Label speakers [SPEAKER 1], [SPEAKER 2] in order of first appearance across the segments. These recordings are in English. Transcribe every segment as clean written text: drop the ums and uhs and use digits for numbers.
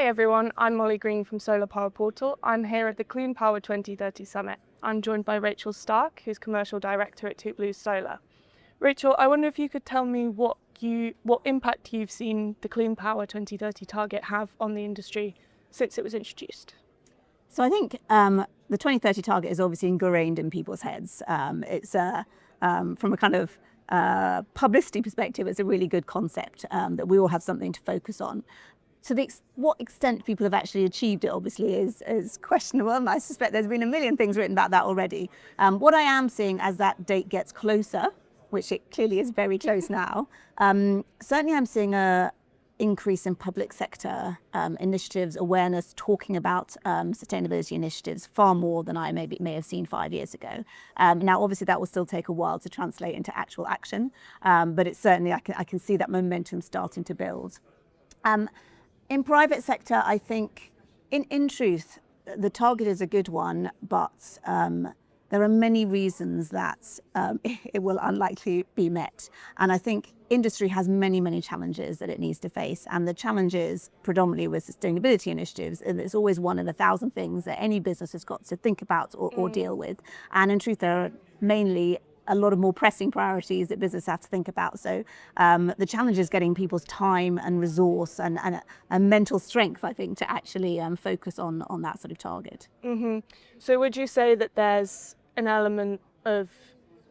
[SPEAKER 1] Hi everyone, I'm Molly Green from Solar Power Portal. I'm here at the Clean Power 2030 Summit. I'm joined by Rachel Stark, who's Commercial Director at Two Blues Solar. Rachel, I wonder if you could tell me what impact you've seen the Clean Power 2030 target have on the industry since it was introduced.
[SPEAKER 2] So I think the 2030 target is obviously ingrained in people's heads. It's from a kind of publicity perspective, it's a really good concept that we all have something to focus on. To what extent people have actually achieved it obviously is questionable, and I suspect there's been a million things written about that already. What I am seeing as that date gets closer, which it clearly is very close now, certainly I'm seeing a increase in public sector initiatives, awareness, talking about sustainability initiatives far more than I may have seen 5 years ago. Now, obviously, that will still take a while to translate into actual action, but it's certainly, I can see that momentum starting to build. In private sector, I think, in truth, the target is a good one, but there are many reasons that it will unlikely be met. And I think industry has many, many challenges that it needs to face. And the challenges predominantly with sustainability initiatives, and it's always one in 1,000 things that any business has got to think about or deal with. And in truth, there are mainly a lot of more pressing priorities that business have to think about. So the challenge is getting people's time and resource and mental strength, I think, to actually focus on that sort of target.
[SPEAKER 1] Mm-hmm. So would you say that there's an element of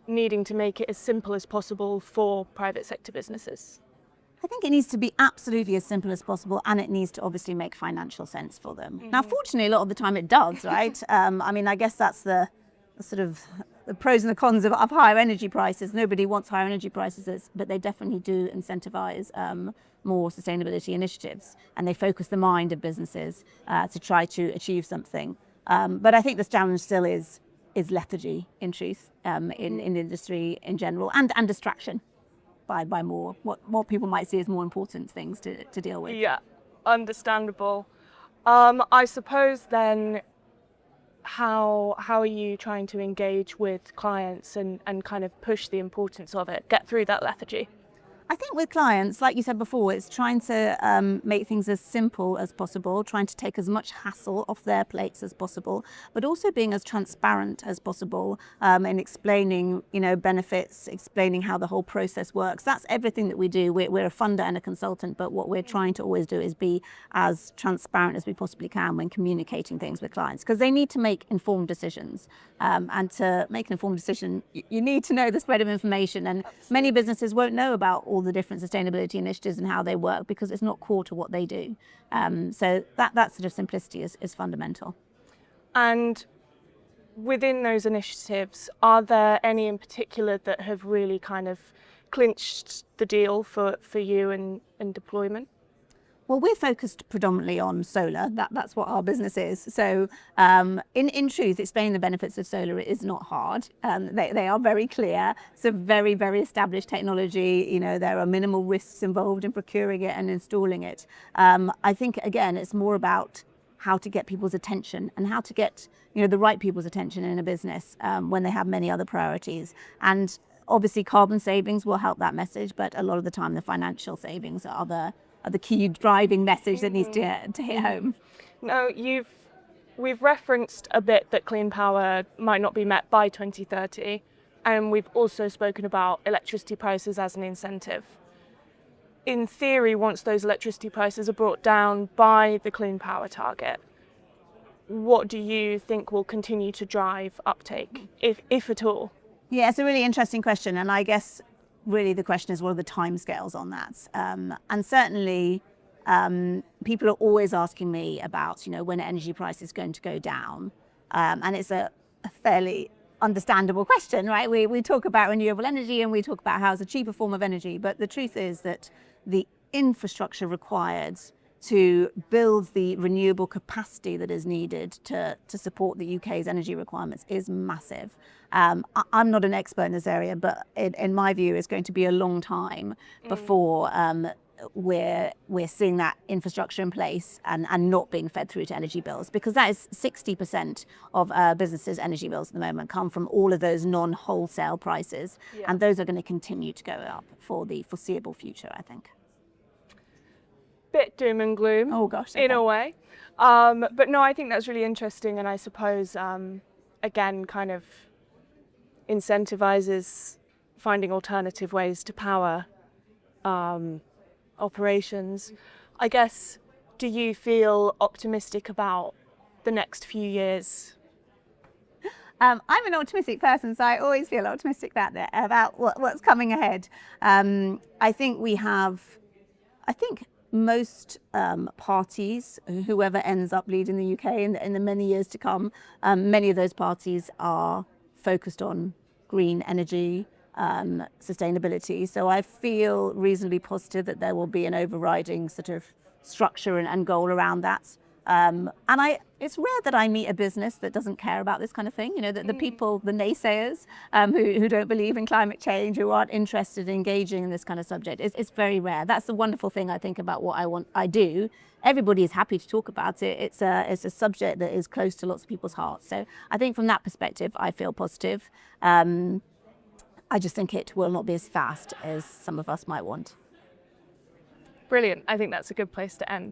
[SPEAKER 1] needing to make it as simple as possible for private sector businesses?
[SPEAKER 2] I think it needs to be absolutely as simple as possible, and it needs to obviously make financial sense for them. Now, fortunately, a lot of the time it does, right? I mean, I guess that's the sort of the pros and the cons of higher energy prices. Nobody wants higher energy prices, but they definitely do incentivize more sustainability initiatives, and they focus the mind of businesses to try to achieve something. But I think the challenge still is lethargy, in truth, in industry in general, and distraction by more what people might see as more important things to deal with.
[SPEAKER 1] Yeah, understandable. I suppose then, how are you trying to engage with clients and kind of push the importance of it, get through that lethargy?
[SPEAKER 2] I think with clients, like you said before, it's trying to make things as simple as possible, trying to take as much hassle off their plates as possible, but also being as transparent as possible in explaining, benefits, explaining how the whole process works. That's everything that we do. We're a funder and a consultant, but what we're trying to always do is be as transparent as we possibly can when communicating things with clients, because they need to make informed decisions. And to make an informed decision, you need to know the spread of information, and many businesses won't know about all the different sustainability initiatives and how they work because it's not core to what they do. So that sort of simplicity is fundamental.
[SPEAKER 1] And within those initiatives, are there any in particular that have really kind of clinched the deal for you in deployment?
[SPEAKER 2] Well, we're focused predominantly on solar. That's what our business is. So in truth, explaining the benefits of solar is not hard. They are very clear. It's a very, very established technology. There are minimal risks involved in procuring it and installing it. I think, again, it's more about how to get people's attention and how to get the right people's attention in a business when they have many other priorities. And obviously, carbon savings will help that message, but a lot of the time, the financial savings are the key driving message that needs to hit home.
[SPEAKER 1] Now, we've referenced a bit that clean power might not be met by 2030, and we've also spoken about electricity prices as an incentive. In theory, once those electricity prices are brought down by the clean power target, what do you think will continue to drive uptake, if at all?
[SPEAKER 2] Yeah, it's a really interesting question, and I guess really the question is, what are the timescales on that? And certainly people are always asking me about, when energy price is going to go down. And it's a fairly understandable question, right? We talk about renewable energy and we talk about how it's a cheaper form of energy. But the truth is that the infrastructure required to build the renewable capacity that is needed to support the UK's energy requirements is massive. I'm not an expert in this area, but in my view, it's going to be a long time before we're seeing that infrastructure in place and not being fed through to energy bills, because that is 60% of businesses' energy bills at the moment come from all of those non-wholesale prices, and those are going to continue to go up for the foreseeable future, I think.
[SPEAKER 1] bit doom and gloom.
[SPEAKER 2] Oh gosh,
[SPEAKER 1] in
[SPEAKER 2] okay.
[SPEAKER 1] a way. But no, I think that's really interesting, and I suppose again kind of incentivizes finding alternative ways to power operations. I guess, do you feel optimistic about the next few years?
[SPEAKER 2] I'm an optimistic person, so I always feel optimistic about what's coming ahead. I think most parties, whoever ends up leading the UK in the many years to come, many of those parties are focused on green energy, sustainability. So I feel reasonably positive that there will be an overriding sort of structure and goal around that. It's rare that I meet a business that doesn't care about this kind of thing. You know, the people, the naysayers, who don't believe in climate change, who aren't interested in engaging in this kind of subject. It's very rare. That's the wonderful thing I think about what I do. Everybody is happy to talk about it. It's a subject that is close to lots of people's hearts. So I think from that perspective, I feel positive. I just think it will not be as fast as some of us might want.
[SPEAKER 1] Brilliant. I think that's a good place to end.